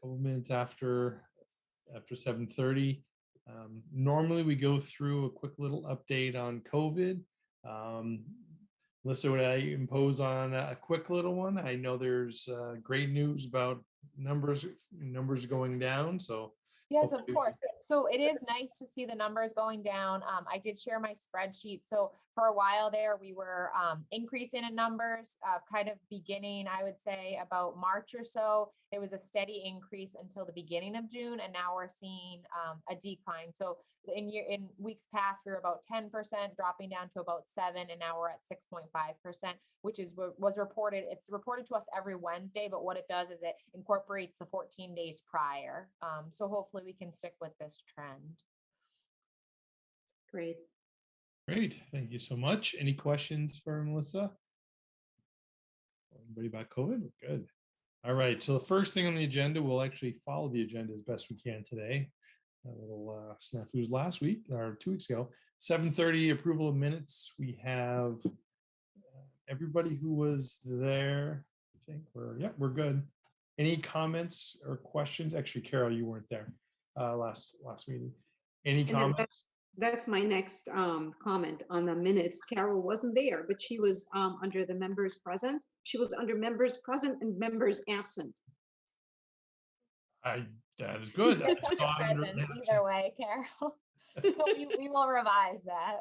couple minutes after 7:30. Normally we go through a quick little update on COVID. Melissa, would I impose on a quick little one? I know there's great news about numbers going down. So yes, of course. So it is nice to see the numbers going down. I did share my spreadsheet. So for a while there, we were increasing in numbers, kind of beginning, I would say about March or so. It was a steady increase until the beginning of June, and now we're seeing a decline. So in weeks past, we were about 10%, dropping down to about 7%, and now we're at 6.5%, which is what was reported. It's reported to us every Wednesday, but what it does is it incorporates the 14 days prior. So hopefully we can stick with this trend. Great. Great. Thank you so much. Any questions for Melissa? Anybody about COVID? We're good. All right. So the first thing on the agenda, we'll actually follow the agenda as best we can today. A little snafus last week or 2 weeks ago. 7:30 approval of minutes. We have everybody who was there. I think we're good. Any comments or questions? Actually, Carol, you weren't there last meeting. Any comments? That's my next comment on the minutes. Carol wasn't there, but she was under the members present. She was under members present and members absent. That is good. There's such a presence either way, Carol. So we will revise that.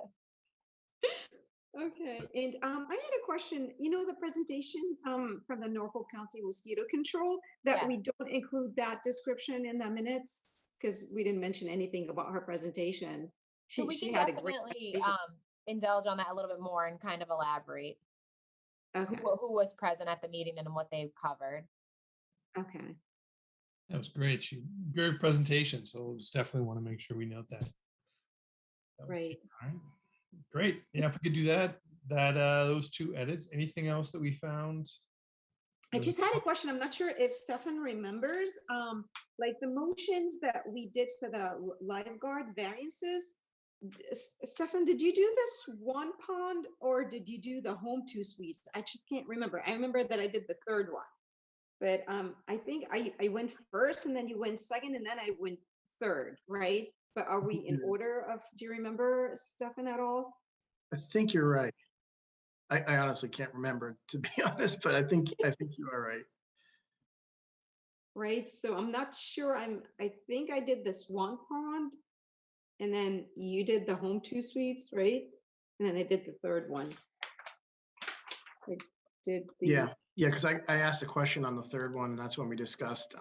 Okay, and I had a question. You know, the presentation from the Norfolk County Mosquito Control, that we don't include that description in the minutes because we didn't mention anything about her presentation. So we can definitely indulge on that a little bit more and kind of elaborate. Okay. Who was present at the meeting and what they've covered. Okay. That was great. Great presentation. So we'll just definitely want to make sure we note that. Right. All right. Great. Yeah, if we could do that, those two edits. Anything else that we found? I just had a question. I'm not sure if Stefan remembers, like the motions that we did for the lifeguard variances. Stefan, did you do the Swan Pond or did you do the home 2 suites? I just can't remember. I remember that I did the third one, but I think I went first and then you went second and then I went third, right? But are we in order of, do you remember, Stefan, at all? I think you're right. I honestly can't remember, to be honest, but I think you are right. Right. So I'm not sure. I think I did the Swan Pond, and then you did the home 2 suites, right? And then I did the third one. I did the yeah, because I asked a question on the third one. And that's when we discussed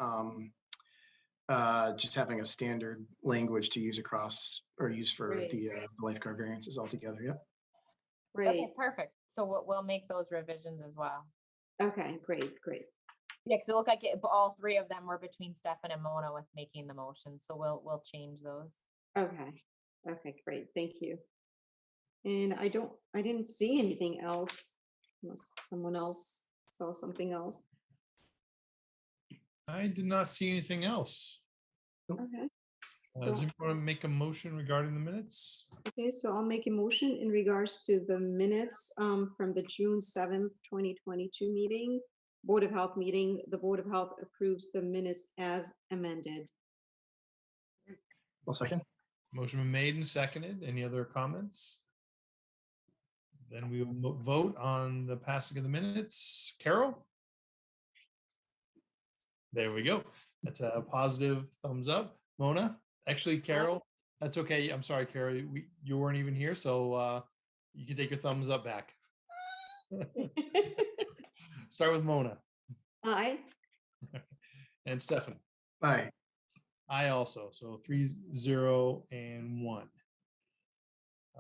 just having a standard language to use across or use for the lifeguard variances altogether. Yep. Right. Okay, perfect. So we'll make those revisions as well. Okay, great. Yeah, because it looked like all 3 of them were between Stefan and Mona with making the motion. So we'll change those. Okay, great. Thank you. And I didn't see anything else. Unless someone else saw something else. I did not see anything else. Okay. Does anyone want to make a motion regarding the minutes? Okay, so I'll make a motion in regards to the minutes from the June 7th, 2022 meeting, Board of Health meeting. The Board of Health approves the minutes as amended. One second. Motion been made and seconded. Any other comments? Then we will vote on the passing of the minutes. Carol? There we go. That's a positive thumbs up. Mona? Actually, Carol, that's okay. I'm sorry, Carol, you weren't even here, so you can take your thumbs up back. Start with Mona. Aye. And Stefan. Aye. I also. So 3-0 and 1.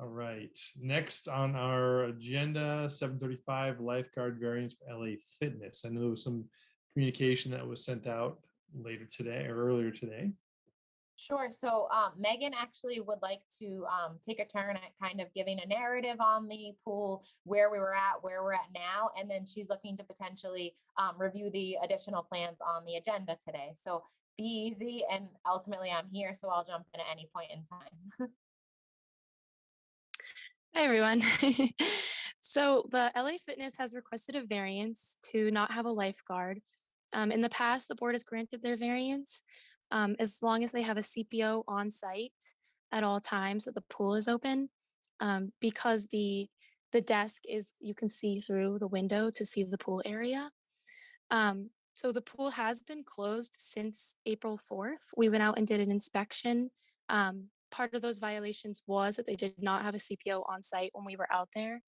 All right. Next on our agenda, 7:35 lifeguard variance for LA Fitness. I know there was some communication that was sent out later today or earlier today. Sure. So Megan actually would like to take a turn at kind of giving a narrative on the pool, where we're at now, and then she's looking to potentially review the additional plans on the agenda today. So be easy, and ultimately I'm here, so I'll jump in at any point in time. Hi, everyone. So the LA Fitness has requested a variance to not have a lifeguard In the past, the board has granted their variance as long as they have a CPO on site at all times that the pool is open, because the desk is, you can see through the window to see the pool area. So the pool has been closed since April 4th. We went out and did an inspection. Part of those violations was that they did not have a CPO on site when we were out there.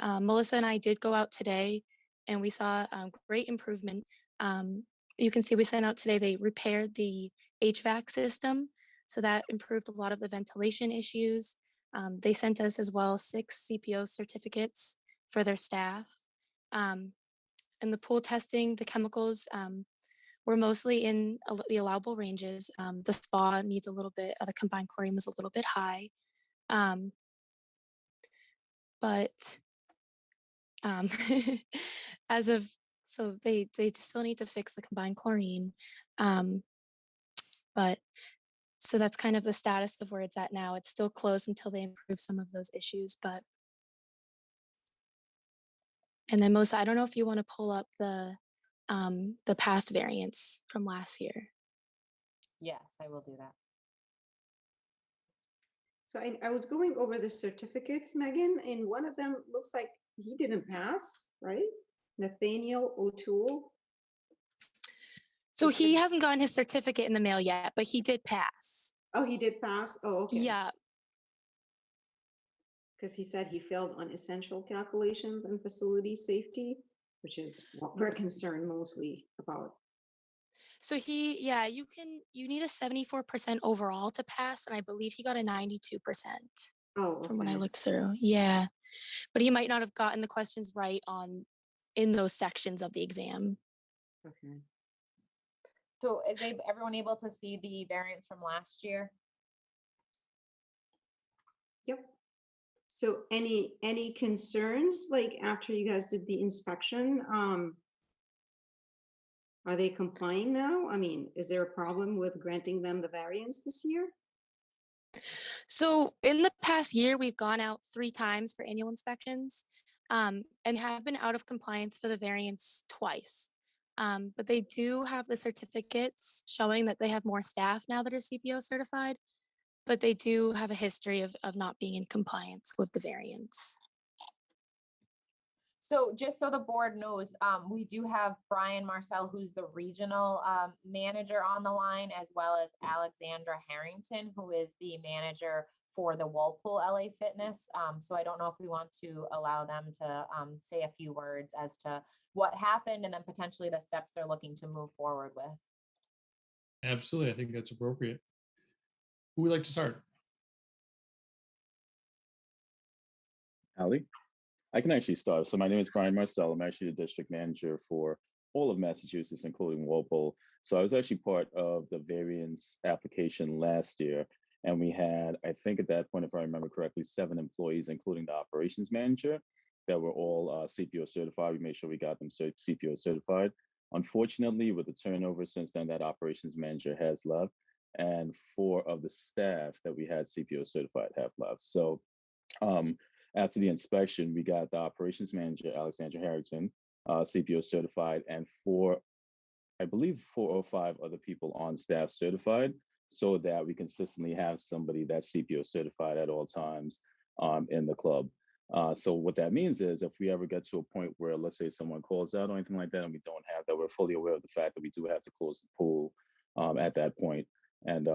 Melissa and I did go out today and we saw great improvement. You can see we sent out today, they repaired the HVAC system. So that improved a lot of the ventilation issues. They sent us as well 6 CPO certificates for their staff. And the pool testing, the chemicals were mostly in the allowable ranges. The spa needs a little bit, the combined chlorine was a little bit high. But as of, so they still need to fix the combined chlorine. But so that's kind of the status of where it's at now. It's still closed until they improve some of those issues, but. And then Melissa, I don't know if you want to pull up the past variants from last year. Yes, I will do that. So I was going over the certificates, Megan, and one of them looks like he didn't pass, right? Nathaniel O'Toole. So he hasn't gotten his certificate in the mail yet, but he did pass. Oh, he did pass? Oh, okay. Yeah. Because he said he failed on essential calculations and facility safety, which is what we're concerned mostly about. So you need a 74% overall to pass, and I believe he got a 92%. Oh, okay. From when I looked through. Yeah. But he might not have gotten the questions right in those sections of the exam. Okay. So is everyone able to see the variance from last year? Yep. So any concerns, like after you guys did the inspection, are they complying now? I mean, is there a problem with granting them the variance this year? So in the past year, we've gone out 3 times for annual inspections, and have been out of compliance for the variance twice. But they do have the certificates showing that they have more staff now that are CPO certified, but they do have a history of not being in compliance with the variance. So just so the board knows, we do have Brian Marcel, who's the regional manager on the line, as well as Alexandra Harrington, who is the manager for the Whirlpool LA Fitness. So I don't know if we want to allow them to say a few words as to what happened and then potentially the steps they're looking to move forward with. Absolutely. I think that's appropriate. Who would like to start? Ali? I can actually start. So my name is Brian Marcel. I'm actually the district manager for all of Massachusetts, including Walpole. So I was actually part of the variance application last year. And we had, I think at that point, if I remember correctly, 7 employees, including the operations manager, that were all CPO certified. We made sure we got them CPO certified. Unfortunately, with the turnover since then, that operations manager has left. And 4 of the staff that we had CPO certified have left. So after the inspection, we got the operations manager, Alexandra Harrington, CPO certified, and 4 or 5 other people on staff certified, so that we consistently have somebody that's CPO certified at all times in the club. So what that means is if we ever get to a point where, let's say someone calls out or anything like that, and we don't have that, we're fully aware of the fact that we do have to close the pool at that point. And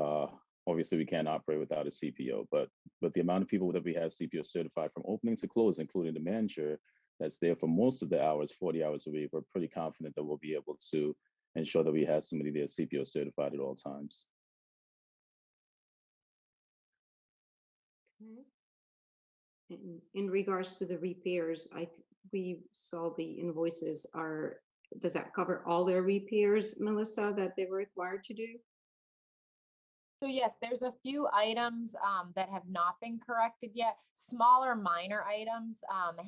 obviously we can't operate without a CPO, but the amount of people that we have CPO certified from opening to close, including the manager that's there for most of the hours, 40 hours a week, we're pretty confident that we'll be able to ensure that we have somebody there CPO certified at all times. Okay. In regards to the repairs, we saw the invoices does that cover all their repairs, Melissa, that they were required to do? So yes, there's a few items that have not been corrected yet, smaller minor items,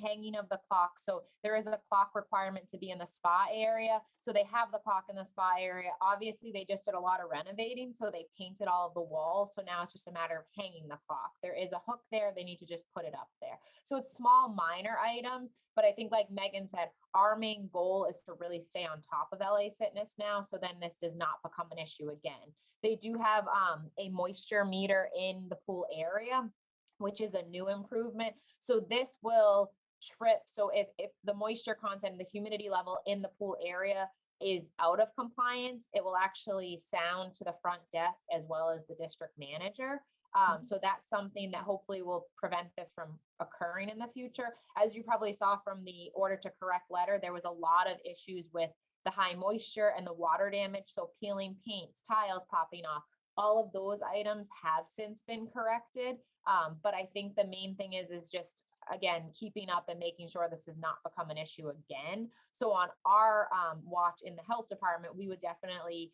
hanging of the clock. So there is a clock requirement to be in the spa area. So they have the clock in the spa area. Obviously, they just did a lot of renovating, so they painted all of the walls. So now it's just a matter of hanging the clock. There is a hook there. They need to just put it up there. So it's small minor items, but I think like Megan said, our main goal is to really stay on top of LA Fitness now. So then this does not become an issue again. They do have a moisture meter in the pool area, which is a new improvement. So this will trip. So if the moisture content, the humidity level in the pool area is out of compliance, it will actually sound to the front desk as well as the district manager. So that's something that hopefully will prevent this from occurring in the future. As you probably saw from the order to correct letter, there was a lot of issues with the high moisture and the water damage. So peeling paints, tiles popping off, all of those items have since been corrected. But I think the main thing is just, again, keeping up and making sure this does not become an issue again. So on our watch in the health department, we would definitely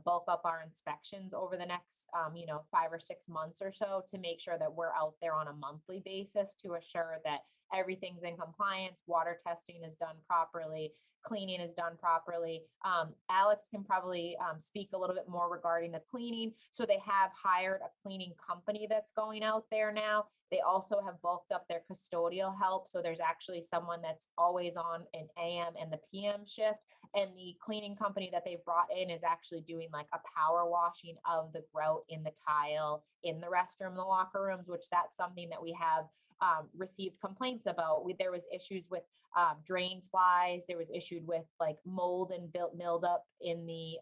bulk up our inspections over the next, 5 or 6 months or so to make sure that we're out there on a monthly basis to assure that everything's in compliance, water testing is done properly, cleaning is done properly. Alex can probably speak a little bit more regarding the cleaning. So they have hired a cleaning company that's going out there now. They also have bulked up their custodial help. So there's actually someone that's always on an AM and the PM shift. And the cleaning company that they've brought in is actually doing like a power washing of the grout in the tile, in the restroom, the locker rooms, which that's something that we have received complaints about. There was issues with drain flies. There was issued with like mold and milled up in the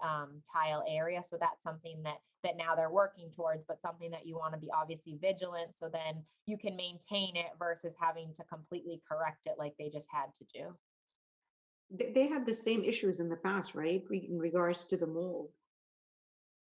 tile area. So that's something that now they're working towards, but something that you want to be obviously vigilant so then you can maintain it versus having to completely correct it like they just had to do. They had the same issues in the past, right? In regards to the mold.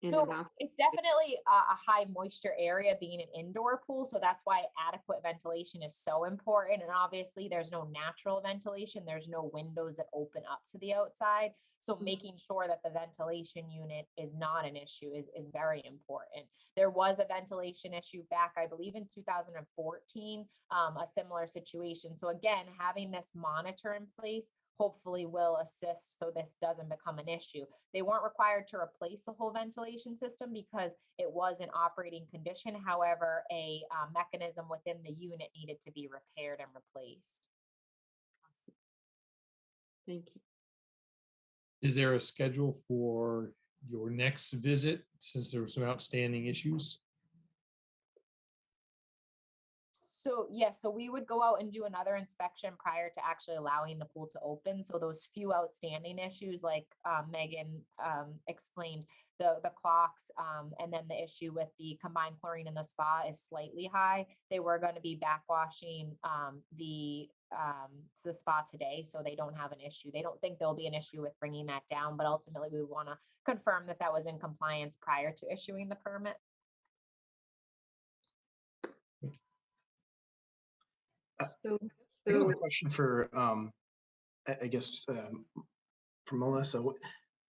So it's definitely a high moisture area being an indoor pool. So that's why adequate ventilation is so important. And obviously there's no natural ventilation. There's no windows that open up to the outside. So making sure that the ventilation unit is not an issue is very important. There was a ventilation issue back, I believe in 2014, a similar situation. So again, having this monitor in place hopefully will assist so this doesn't become an issue. They weren't required to replace the whole ventilation system because it was in operating condition. However, a mechanism within the unit needed to be repaired and replaced. Thank you. Is there a schedule for your next visit since there were some outstanding issues? So yes, so we would go out and do another inspection prior to actually allowing the pool to open. So those few outstanding issues, like Megan explained, the clocks, and then the issue with the combined chlorine in the spa is slightly high. They were going to be backwashing the spa today, so they don't have an issue. They don't think there'll be an issue with bringing that down, but ultimately we want to confirm that that was in compliance prior to issuing the permit. So, I have a question for, I guess, for Melissa.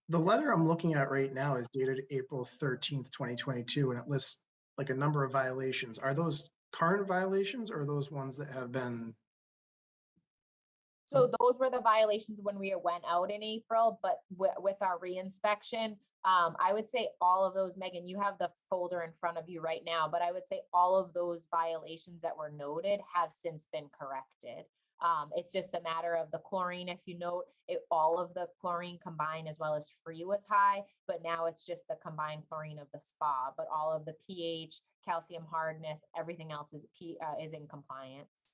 The letter I'm looking at right now is dated April 13th, 2022, and it lists like a number of violations. Are those current violations or are those ones that have been? So those were the violations when we went out in April, but with our reinspection, I would say all of those, Megan, you have the folder in front of you right now, but I would say all of those violations that were noted have since been corrected. It's just a matter of the chlorine. If you note, all of the chlorine combined as well as free was high, but now it's just the combined chlorine of the spa, but all of the pH, calcium hardness, everything else is in compliance.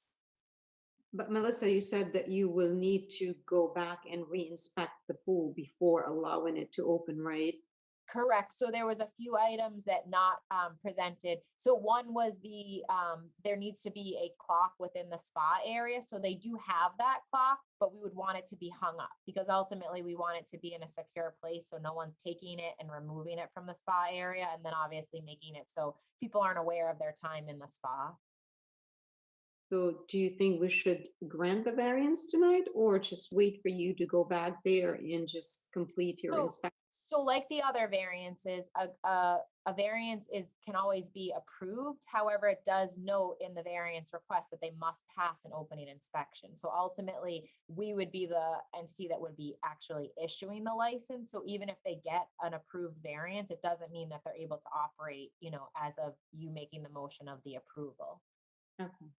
but Melissa, you said that you will need to go back and re-inspect the pool before allowing it to open, right? Correct. So there was a few items that not presented. So one was there needs to be a clock within the spa area. So they do have that clock, but we would want it to be hung up because ultimately we want it to be in a secure place so no one's taking it and removing it from the spa area, and then obviously making it so people aren't aware of their time in the spa. So do you think we should grant the variance tonight or just wait for you to go back there and just complete your inspection? So like the other variances, a variance can always be approved. However, it does note in the variance request that they must pass an opening inspection. So ultimately, we would be the entity that would be actually issuing the license. So even if they get an approved variance, it doesn't mean that they're able to operate, as of you making the motion of the approval. Okay.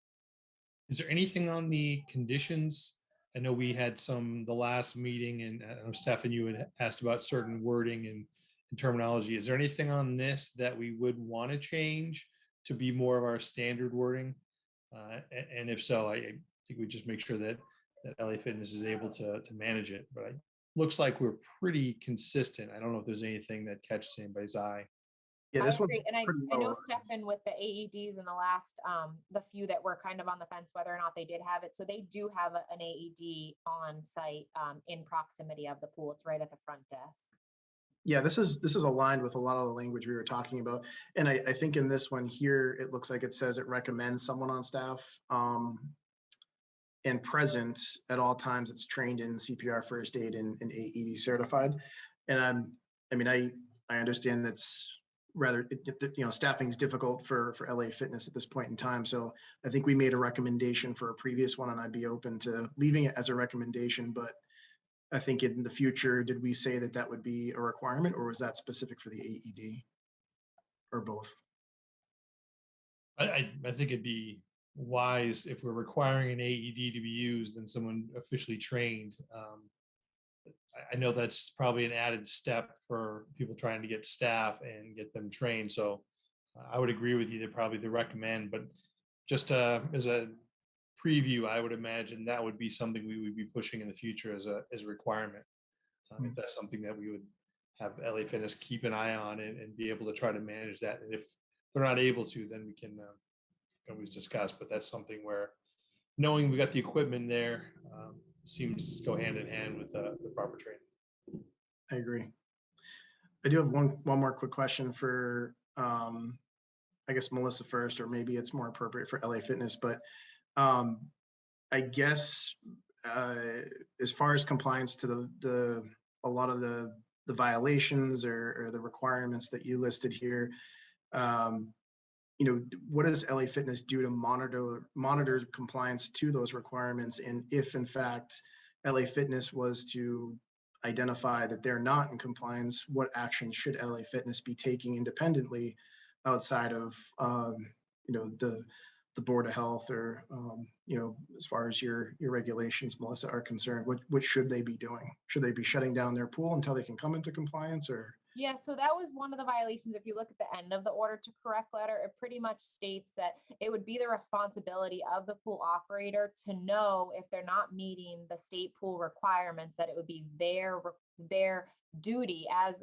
Is there anything on the conditions I know we had the last meeting, and I know Stefan, you had asked about certain wording and terminology. Is there anything on this that we would want to change to be more of our standard wording? And if so, I think we just make sure that LA Fitness is able to manage it. But it looks like we're pretty consistent. I don't know if there's anything that catches anybody's eye. Yeah, I this one's agree. And I pretty know well. Stefan with the AEDs in the last, the few that were kind of on the fence whether or not they did have it. So they do have an AED on site in proximity of the pool. It's right at the front desk. Yeah, this is aligned with a lot of the language we were talking about. And I think in this one here, it looks like it says it recommends someone on staff and present at all times. It's trained in CPR, first aid, and AED certified. And I understand that's rather, staffing is difficult for LA Fitness at this point in time. So I think we made a recommendation for a previous one, and I'd be open to leaving it as a recommendation. But I think in the future, did we say that would be a requirement, or was that specific for the AED, or both? I think it'd be wise if we're requiring an AED to be used and someone officially trained. I know that's probably an added step for people trying to get staff and get them trained. So I would agree with you that probably the recommend, but just as a preview, I would imagine that would be something we would be pushing in the future as a requirement. If that's something that we would have LA Fitness keep an eye on and be able to try to manage that. And if they're not able to, then we can always discuss, but that's something where knowing we got the equipment there seems to go hand in hand with the proper training. I agree. I do have one more quick question for, I guess, Melissa first, or maybe it's more appropriate for LA Fitness, but I guess as far as compliance to a lot of the violations or the requirements that you listed here, what does LA Fitness do to monitor compliance to those requirements? And if in fact LA Fitness was to identify that they're not in compliance, what action should LA Fitness be taking independently outside of the Board of Health, or as far as your regulations, Melissa, are concerned? What should they be doing? Should they be shutting down their pool until they can come into compliance, or? Yeah, so that was one of the violations. If you look at the end of the order to correct letter, it pretty much states that it would be the responsibility of the pool operator to know if they're not meeting the state pool requirements, that it would be their duty as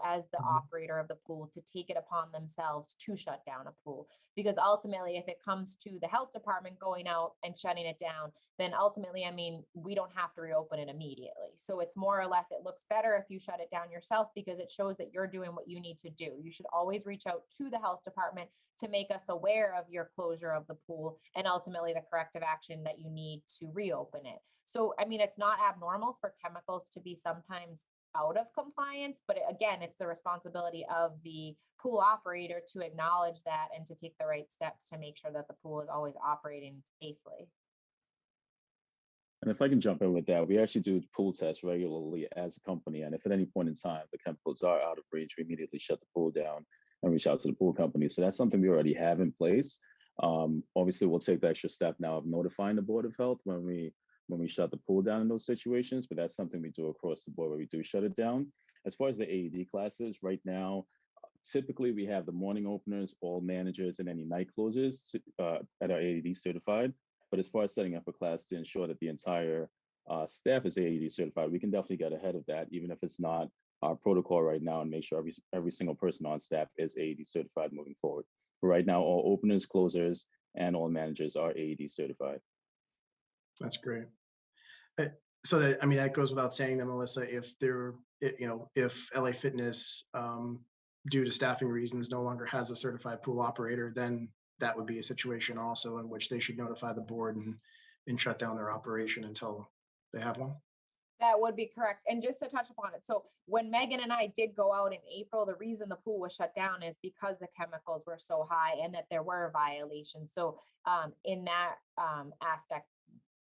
as the operator of the pool to take it upon themselves to shut down a pool. Because ultimately, if it comes to the health department going out and shutting it down, then ultimately, we don't have to reopen it immediately. So it's more or less, it looks better if you shut it down yourself, because it shows that you're doing what you need to do. You should always reach out to the health department to make us aware of your closure of the pool and ultimately the corrective action that you need to reopen it. So, it's not abnormal for chemicals to be sometimes out of compliance, but again, it's the responsibility of the pool operator to acknowledge that and to take the right steps to make sure that the pool is always operating safely. And if I can jump in with that, we actually do pool tests regularly as a company. And if at any point in time the chemicals are out of range, we immediately shut the pool down and reach out to the pool company. So that's something we already have in place. Obviously, we'll take the extra step now of notifying the Board of Health when we shut the pool down in those situations, but that's something we do across the board where we do shut it down. As far as the AED classes, right now, typically we have the morning openers, all managers, and any night closers that are AED certified. But as far as setting up a class to ensure that the entire staff is AED certified, we can definitely get ahead of that, even if it's not our protocol right now, and make sure every single person on staff is AED certified moving forward. But right now, all openers, closers, and all managers are AED certified. That's great. So that goes without saying that, Melissa, if LA Fitness, due to staffing reasons, no longer has a certified pool operator, then that would be a situation also in which they should notify the board and shut down their operation until they have one. That would be correct. And just to touch upon it, so when Megan and I did go out in April, the reason the pool was shut down is because the chemicals were so high and that there were violations. So in that aspect,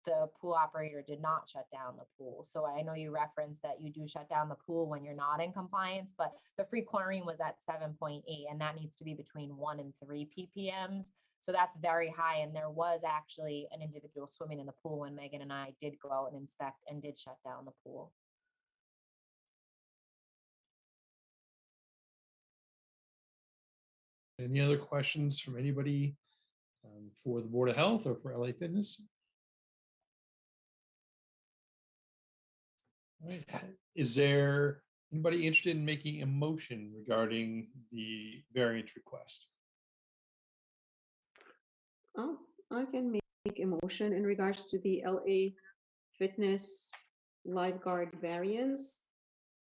the pool operator did not shut down the pool. So I know you referenced that you do shut down the pool when you're not in compliance, but the free chlorine was at 7.8, and that needs to be between 1 and 3 ppms. So that's very high. And there was actually an individual swimming in the pool when Megan and I did go out and inspect and did shut down the pool. Any other questions from anybody for the Board of Health or for LA Fitness? All right. Is there anybody interested in making a motion regarding the variance request? Oh, I can make a motion in regards to the LA Fitness Lifeguard variance.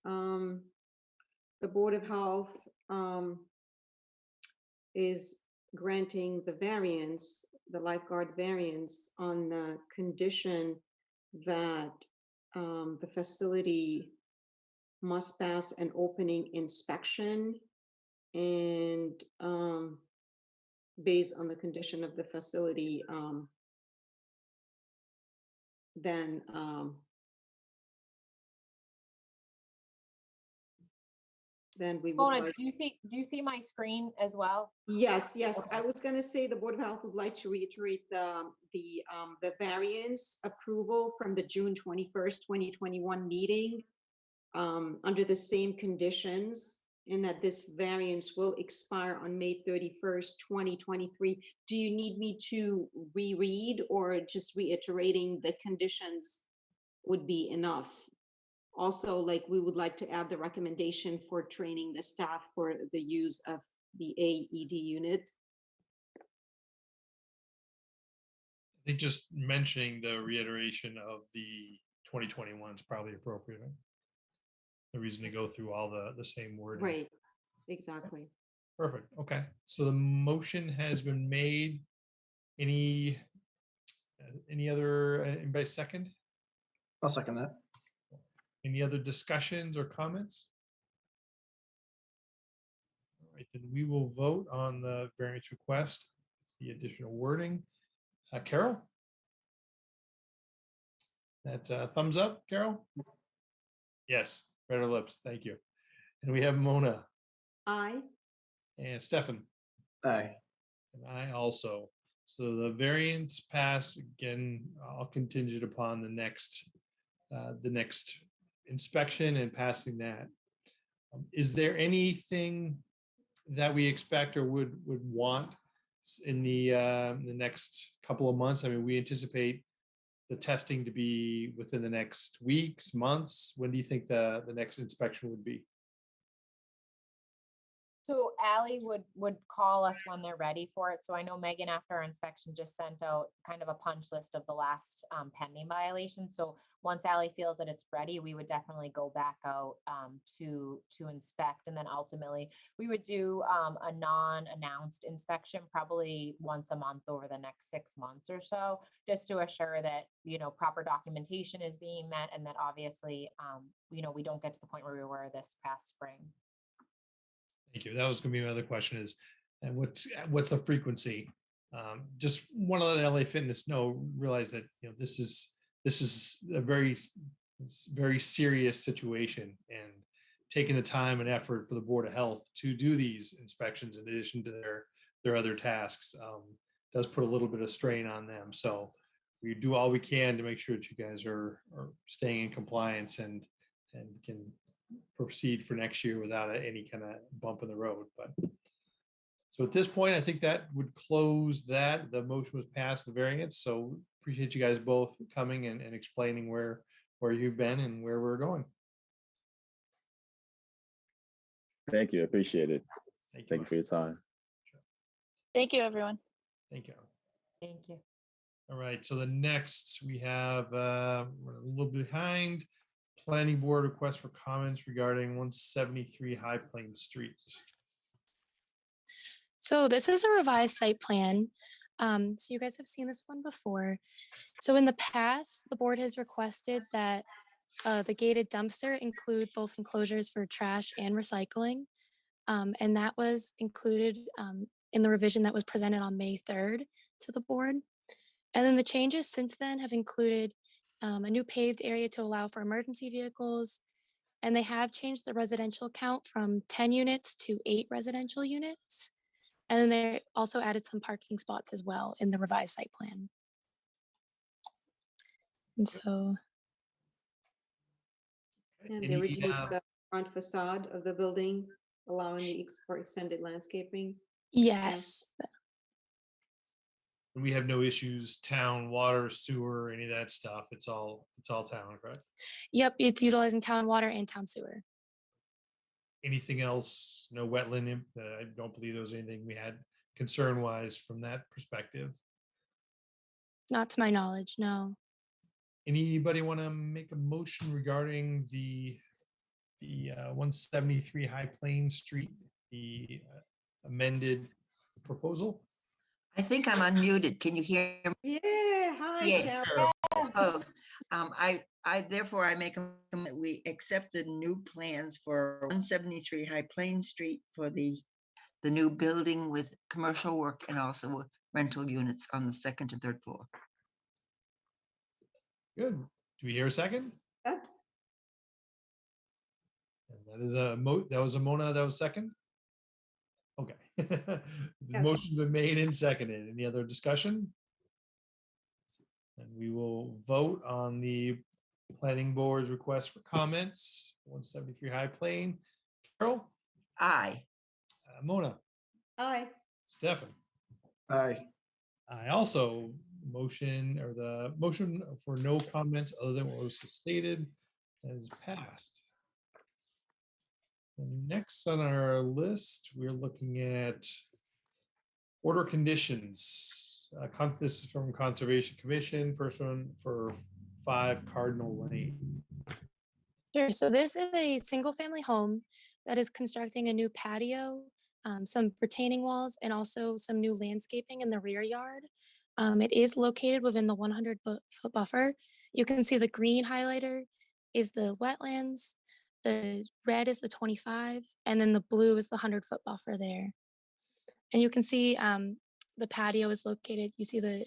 The Board of Health is granting the variance, the lifeguard variance, on the condition that the facility must pass an opening inspection, and based on the condition of the facility, then we would Mona, like. do you see my screen as well? Yes, yes. Okay. I was going to say the Board of Health would like to reiterate the variance approval from the June 21st, 2021 meeting under the same conditions, and that this variance will expire on May 31st, 2023. Do you need me to reread, or just reiterating the conditions would be enough? Also, like, we would like to add the recommendation for training the staff for the use of the AED unit. I think just mentioning the reiteration of the 2021 is probably appropriate. Right? The reason to go through all the same wording. Right, exactly. Perfect. Okay. So the motion has been made. Any other, anybody second? I'll second that. Any other discussions or comments? All right, then we will vote on the variance request, the additional wording. Carol? That thumbs up, Carol? Yes, red lips. Thank you. And we have Mona Aye. and Stefan. Aye. And I also. So the variance pass, again, all contingent upon the next inspection and passing that. Is there anything that we expect or would want in the next couple of months? I mean, we anticipate the testing to be within the next weeks, months. When do you think the next inspection would be? So Ally would call us when they're ready for it. So I know Megan, after our inspection, just sent out kind of a punch list of the last pending violations. So once Ally feels that it's ready, we would definitely go back out to inspect. And then ultimately we would do a non-announced inspection probably once a month over the next 6 months or so, just to assure that, you know, proper documentation is being met, and that obviously, you know, we don't get to the point where we were this past spring. Thank you. That was going to be my other question is, and what's the frequency? Just want to let LA Fitness realize that, you know, this is a very serious situation, and taking the time and effort for the Board of Health to do these inspections in addition to their other tasks does put a little bit of strain on them. So we do all we can to make sure that you guys are staying in compliance and can proceed for next year without any kind of bump in the road. But so at this point, I think that would close that. The motion was passed, the variance. So appreciate you guys both coming and explaining where you've been and where we're going. Thank you. I appreciate it. Thank Thank you for your time. Thank you, everyone. Thank you. Thank you. All right. So the next we have, we're a little behind. Planning Board request for comments regarding 173 High Plains Street. So this is a revised site plan. So you guys have seen this one before. So in the past, the board has requested that the gated dumpster include both enclosures for trash and recycling. And that was included in the revision that was presented on May 3rd to the board. And then the changes since then have included a new paved area to allow for emergency vehicles, and they have changed the residential count from 10 units to 8 residential units. And then they also added some parking spots as well in the revised site plan. And so, And they Any, reduced the front facade of the building, allowing the for extended landscaping. yes, we have no issues, town, water, sewer, any of that stuff. It's all town, correct? yep, it's utilizing town water and town sewer. Anything else? No wetland? I don't believe there was anything we had concern wise from that perspective. Not to my knowledge, no. Anybody want to make a motion regarding the 173 High Plains Street, the amended proposal? I think I'm unmuted. Can you hear me? Yeah, hi, Yes. Tara. Oh, I therefore I make a motion that we accept the new plans for 173 High Plains Street for the new building with commercial work and also rental units on the second and third floor. Good. Do we hear a second? Yeah. And that is that was a Mona, that was second? Okay. The Yes. motion's been made and seconded. Any other discussion? And we will vote on the planning board's request for comments, 173 High Plain. Carol, Aye. Mona, Hi. Stefan. Aye. I also the motion for no comments other than what was stated has passed. And next on our list, we're looking at order conditions. This is from Conservation Commission. First one for 5 Cardinal Lane. Sure. So this is a single family home that is constructing a new patio, some retaining walls, and also some new landscaping in the rear yard. It is located within the 100-foot buffer. You can see the green highlighter is the wetlands, the red is the 25, and then the blue is the 100-foot buffer there. And you can see the patio is located. You see the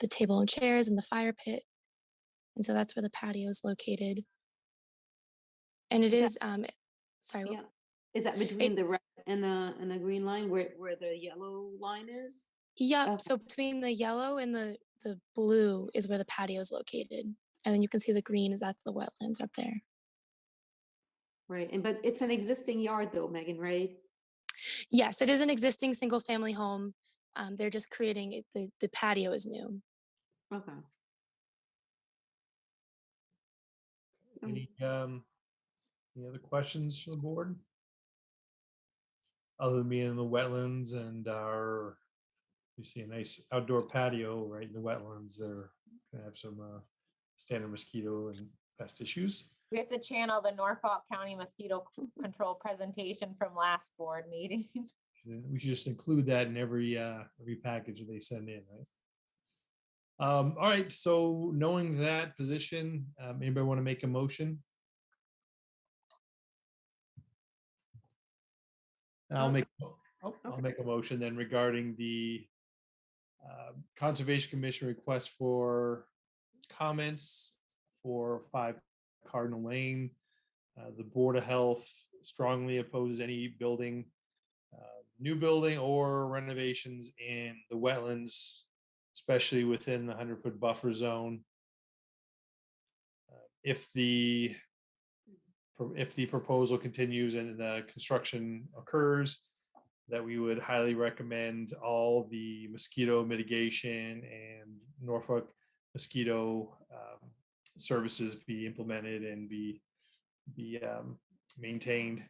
table and chairs and the fire pit. And so that's where the patio is located. And it Is is, sorry, Yeah. Is that between the red and the green line where the yellow line is? Yep. Okay. So between the yellow and the blue is where the patio is located. And then you can see the green is at the wetlands up there. Right. But it's an existing yard though, Megan, right? Yes, it is an existing single family home. They're just creating it, the patio is new. Okay. Any other questions for the board? Other than being in the wetlands and you see a nice outdoor patio right in the wetlands. They're gonna have some standard mosquito and pest issues. We have to channel the Norfolk County Mosquito Control presentation from last board meeting. We should just include that in every package they send in, right? All right, so knowing that position, anybody want to make a motion? And I'll make a motion then regarding the Conservation Commission request for comments for 5 Cardinal Lane. The Board of Health strongly opposes any building, new building or renovations in the wetlands, especially within the 100-foot buffer zone. If the proposal continues and the construction occurs, that we would highly recommend all the mosquito mitigation and Norfolk mosquito services be implemented and be maintained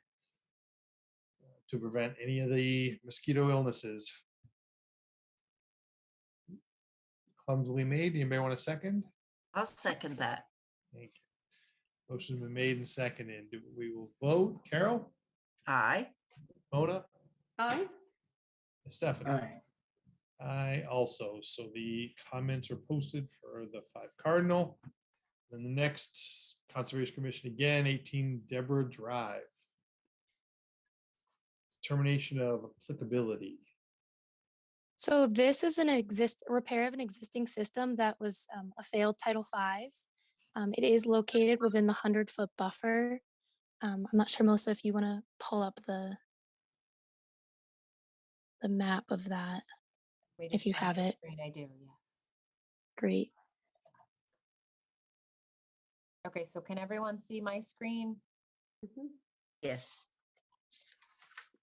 to prevent any of the mosquito illnesses. Clumsily made. Anybody want a second? I'll second that. Thank you. Motion's been made and seconded. We will vote. Carol? Aye. Mona? Aye. Stephanie? Aye. I also. So the comments are posted for the 5 Cardinal. Then the next Conservation Commission again, 18 Deborah Drive. Determination of applicability. So this is an repair of an existing system that was a failed Title V. It is located within the 100-foot buffer. I'm not sure, Melissa, if you want to pull up the map of that. Wait, If you share have my it. screen. I do, yes. Great. Okay, so can everyone see my screen? Yes.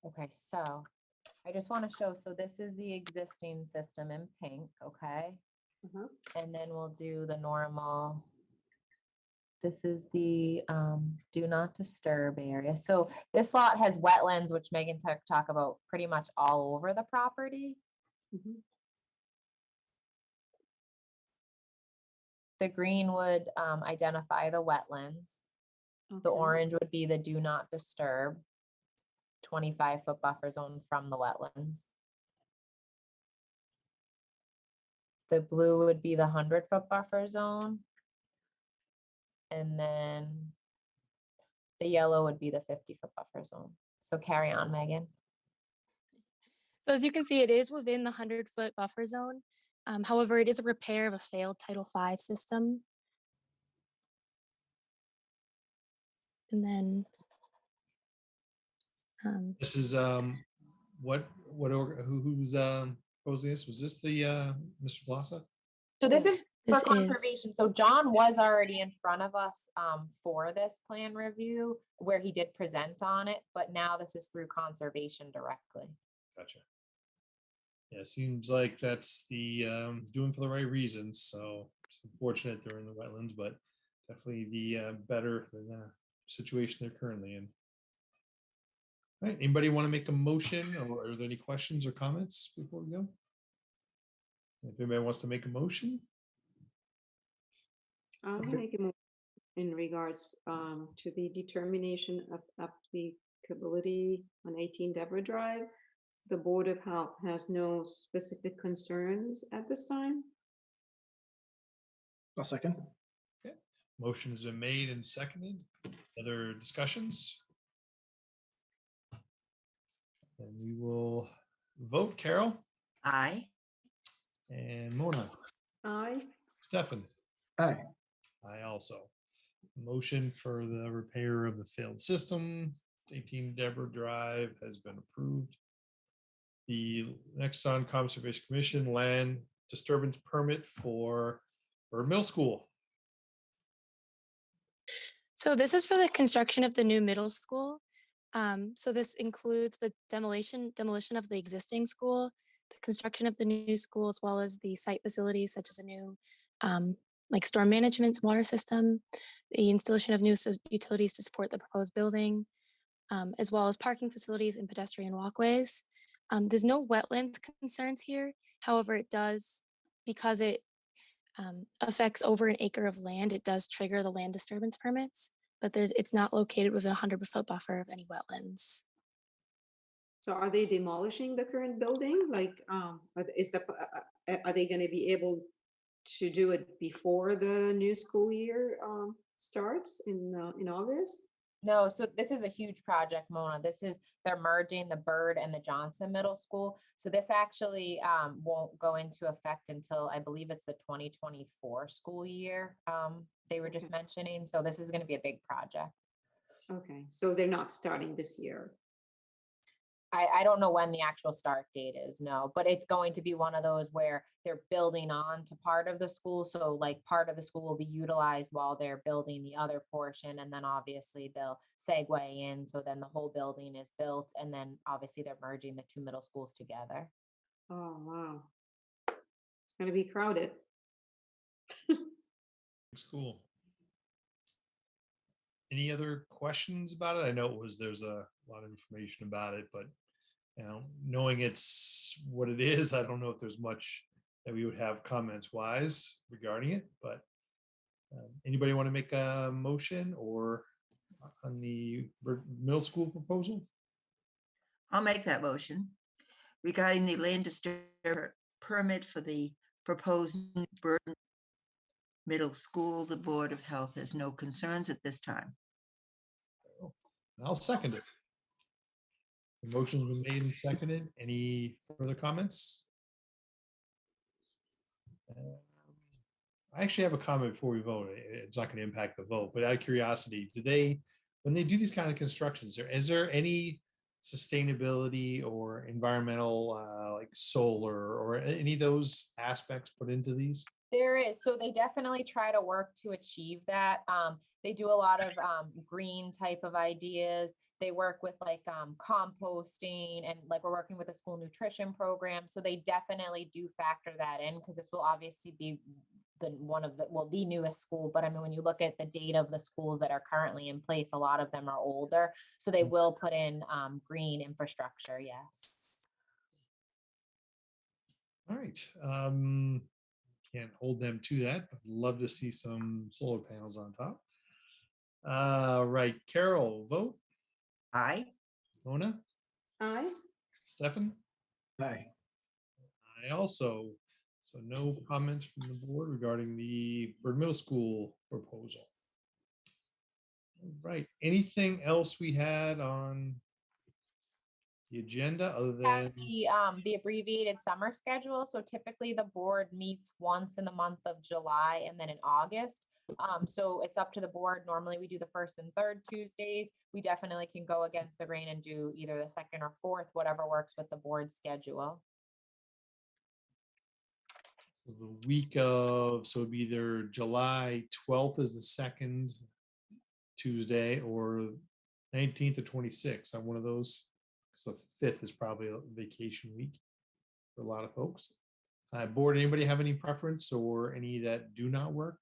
Okay, so I just want to show, so this is the existing system in pink, okay? Mhm. And then we'll do the normal. This is the do not disturb area. So this lot has wetlands, which Megan talk about pretty much all over the property. Mhm. The green would identify the wetlands. The Okay. orange would be the do not disturb, 25-foot buffer zone from the wetlands. The blue would be the 100-foot buffer zone. And then the yellow would be the 50-foot buffer zone. So carry on, Megan. So as you can see, it is within the 100-foot buffer zone. However, it is a repair of a failed Title V system. And then This is who's proposing this? Was this the Mr. Blassa? So this is This for is- conservation. So John was already in front of us for this plan review where he did present on it, but now this is through conservation directly. Gotcha. Yeah, seems like that's the doing for the right reasons. So it's unfortunate they're in the wetlands, but definitely the better than the situation they're currently in. All right, anybody want to make a motion, or are there any questions or comments before we go? If anybody wants to make a motion, I'll Okay. make a motion in regards to the determination of applicability on 18 Deborah Drive. The Board of Health has no specific concerns at this time. A second. motion has been made and seconded. Other discussions? And we will vote. Carol Aye. and Mona. Aye. Stefan. Aye. I also. Motion for the repair of the failed system, 18 Deborah Drive, has been approved. The next on Conservation Commission, land disturbance permit for middle school. So this is for the construction of the new middle school. So this includes the demolition of the existing school, the construction of the new school, as well as the site facilities such as a new like storm management water system, the installation of new utilities to support the proposed building, as well as parking facilities and pedestrian walkways. There's no wetlands concerns here. However, it does, because it affects over an acre of land, it does trigger the land disturbance permits, but it's not located within a 100-foot buffer of any wetlands. So are they demolishing the current building? Like, are they going to be able to do it before the new school year starts in August? No, so this is a huge project, Mona. They're merging the Bird and the Johnson Middle School. So this actually won't go into effect until I believe it's the 2024 school year. They were just mentioning. So this is going to be a big project. Okay, so they're not starting this year. I don't know when the actual start date is, no, but it's going to be one of those where they're building on to part of the school. So like part of the school will be utilized while they're building the other portion. And then obviously they'll segue in. So then the whole building is built. And then obviously they're merging the two middle schools together. Oh, wow. It's going to be crowded. School. Any other questions about it? I know there's a lot of information about it, but knowing it's what it is, I don't know if there's much that we would have comments wise regarding it, but anybody want to make a motion or on the middle school proposal? I'll make that motion. Regarding the land disturbance permit for the proposed Bird Middle School, the Board of Health has no concerns at this time. I'll second it. The motion's been made and seconded. Any further comments? I actually have a comment before we vote. It's not going to impact the vote, but out of curiosity, when they do these kind of constructions, is there any sustainability or environmental, like solar or any of those aspects put into these? There is, so they definitely try to work to achieve that. They do a lot of green type of ideas. They work with like composting, and like we're working with a school nutrition program. So they definitely do factor that in, because this will obviously be the newest school. But I mean, when you look at the data of the schools that are currently in place, a lot of them are older. So they will put in green infrastructure. Yes. All right. Can't hold them to that, but love to see some solar panels on top. Right. Carol, vote. Aye. Mona, Aye. Stefan. Aye. I also, so no comments from the board regarding the Bird Middle School proposal. All right. Anything else we had on the agenda other Have than the abbreviated summer schedule. So typically the board meets once in the month of July and then in August. So it's up to the board. Normally we do the first and third Tuesdays. We definitely can go against the grain and do either the second or fourth, whatever works with the board schedule. the week of, so it'd be either July 12th is the second Tuesday or 19th or 26th on one of those. So the 5th is probably a vacation week for a lot of folks. Board, anybody have any preference or any that do not work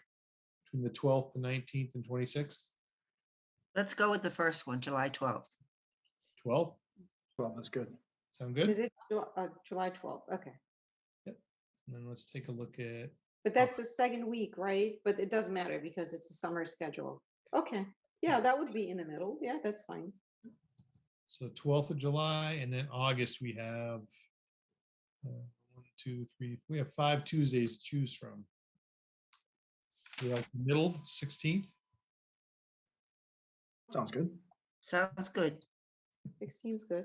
between the 12th, the 19th and 26th? Let's go with the first one, July 12th. 12th, Well, that's good. sound good? Is it July 12th? Okay. And then let's take a look at, But that's the second week, right? But it doesn't matter because it's a summer schedule. Okay. Yeah, that would be in the middle. Yeah, that's fine. so 12th of July, and then August we have 1, 2, 3, we have 5 Tuesdays to choose from. We have the middle 16th. Sounds good. Sounds good. 16 is good.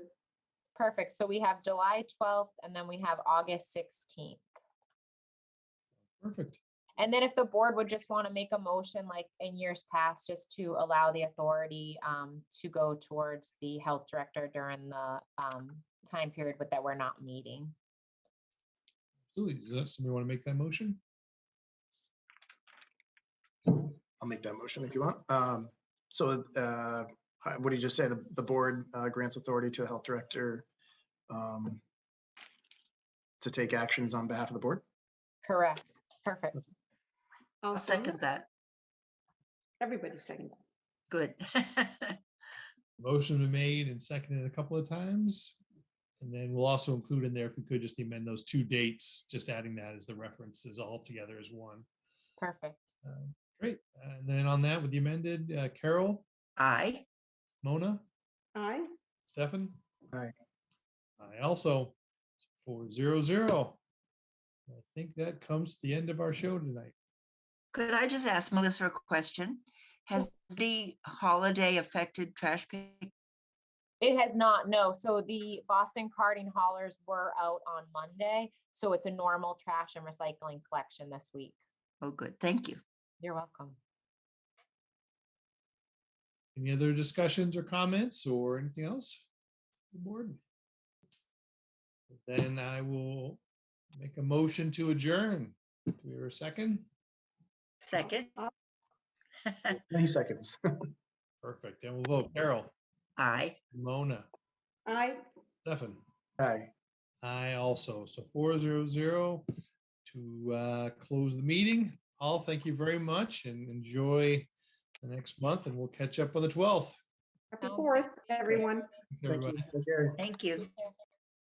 Perfect. So we have July 12th and then we have August 16th. Perfect. And then if the board would just want to make a motion like in years past, just to allow the authority to go towards the health director during the time period but that we're not meeting. Absolutely. Does that somebody want to make that motion? I'll make that motion if you want. So what did you just say? The board grants authority to the health director to take actions on behalf of the board? Correct. Perfect. I'll second that. Everybody second that. Good. Motion been made and seconded a couple of times. And then we'll also include in there, if we could just amend those 2 dates, just adding that as the references all together as one. Perfect. Great. And then on that with the amended, Carol, Aye. Mona, Aye. Stefan? Aye. I also 4-0-0. I think that comes to the end of our show tonight. Could I just ask Melissa a question? Has the holiday affected trash pick? It has not, no. So the Boston carding haulers were out on Monday. So it's a normal trash and recycling collection this week. Oh, good. Thank you. You're welcome. Any other discussions or comments or anything else? Board. Then I will make a motion to adjourn. Do we have a second? Second. Any seconds. Perfect. Then we'll vote. Carol, Aye. Mona, Aye. Stefan. Aye. I also. So 4-0-0 to close the meeting. All thank you very much and enjoy the next month, and we'll catch up on the 12th. Happy 4th, everyone. Thanks, Thank you. everybody. Take care. Thank you. Take care.